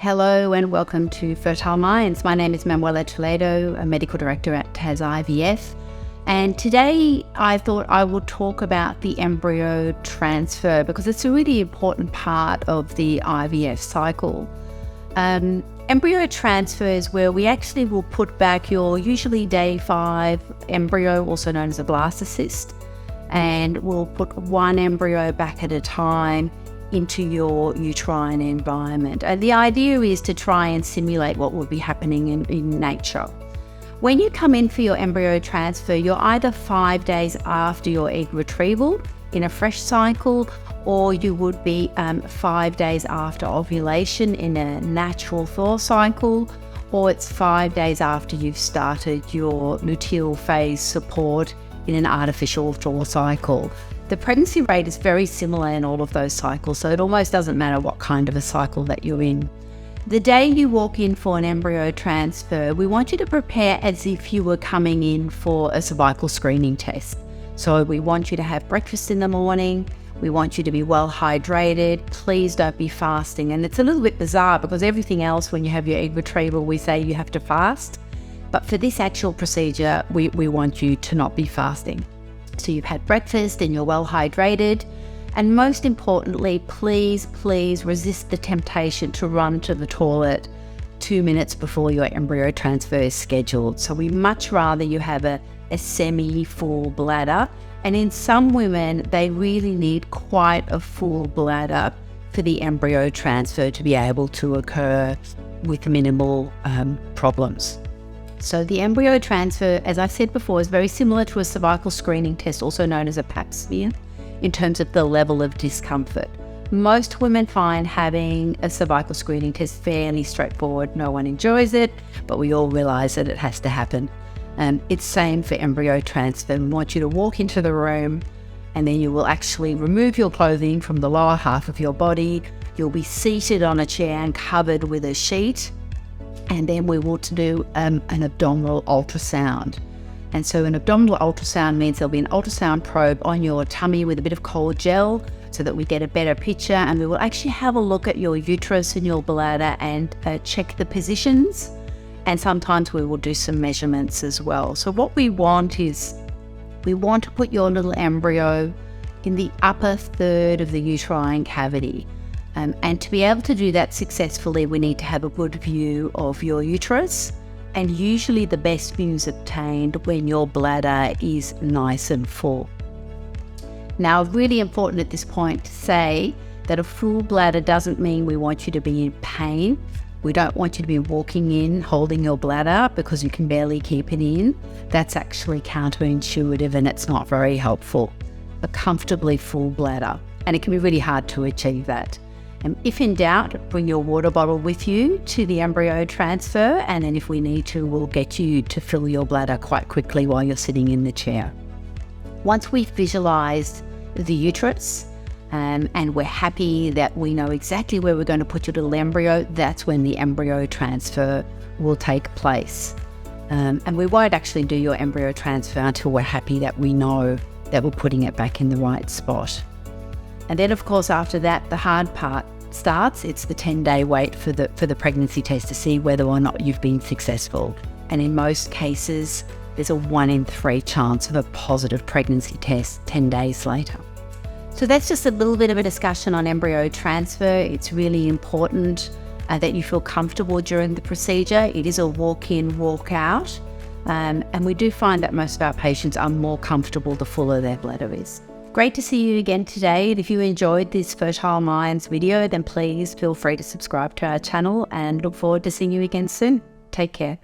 Hello and welcome to Fertile Minds. My name is Manuela Toledo, a medical director at TasIVF. And today I thought I would talk about the embryo transfer because it's a really important part of the IVF cycle. Embryo transfer is where we actually will put back your usually day 5 embryo, also known as a blastocyst, and we'll put one embryo back at a time into your uterine environment. And the idea is to try and simulate what would be happening in nature. When you come in for your embryo transfer, you're either 5 days after your egg retrieval in a fresh cycle, or you would be 5 days after ovulation in a natural thaw cycle, or it's 5 days after you've started your luteal phase support in an artificial thaw cycle. The pregnancy rate is very similar in all of those cycles, so it almost doesn't matter what kind of a cycle that you're in. The day you walk in for an embryo transfer, we want you to prepare as if you were coming in for a cervical screening test. So we want you to have breakfast in the morning. We want you to be well hydrated. Please don't be fasting. And it's a little bit bizarre because everything else, when you have your egg retrieval, we say you have to fast. But for this actual procedure, we want you to not be fasting. So you've had breakfast and you're well hydrated. And most importantly, please resist the temptation to run to the toilet 2 minutes before your embryo transfer is scheduled. So we much rather you have a semi-full bladder. And in some women, they really need quite a full bladder for the embryo transfer to be able to occur with minimal problems. So the embryo transfer, as I said before, is very similar to a cervical screening test, also known as a pap smear, in terms of the level of discomfort. Most women find having a cervical screening test fairly straightforward. No one enjoys it, but we all realize that it has to happen. It's same for embryo transfer. We want you to walk into the room and then you will actually remove your clothing from the lower half of your body. You'll be seated on a chair and covered with a sheet. And then we will do an abdominal ultrasound. And so an abdominal ultrasound means there'll be an ultrasound probe on your tummy with a bit of cold gel so that we get a better picture, and we will actually have a look at your uterus and your bladder and check the positions. And sometimes we will do some measurements as well. So what we want is, we want to put your little embryo in the upper third of the uterine cavity. And to be able to do that successfully, we need to have a good view of your uterus. And usually the best view is obtained when your bladder is nice and full. Now, really important at this point to say that a full bladder doesn't mean we want you to be in pain. We don't want you to be walking in holding your bladder because you can barely keep it in. That's actually counterintuitive and it's not very helpful. A comfortably full bladder. And it can be really hard to achieve that. And if in doubt, bring your water bottle with you to the embryo transfer, and then if we need to, we'll get you to fill your bladder quite quickly while you're sitting in the chair. Once we've visualized the uterus and we're happy that we know exactly where we're going to put your little embryo, that's when the embryo transfer will take place. And we won't actually do your embryo transfer until we're happy that we know that we're putting it back in the right spot. And then, of course, after that, the hard part starts. It's the 10-day wait for the pregnancy test to see whether or not you've been successful. And in most cases, there's a 1 in 3 chance of a positive pregnancy test 10 days later. So that's just a little bit of a discussion on embryo transfer. It's really important that you feel comfortable during the procedure. It is a walk-in, walk-out. And we do find that most of our patients are more comfortable the fuller their bladder is. Great to see you again today. And if you enjoyed this Fertile Minds video, then please feel free to subscribe to our channel and look forward to seeing you again soon. Take care.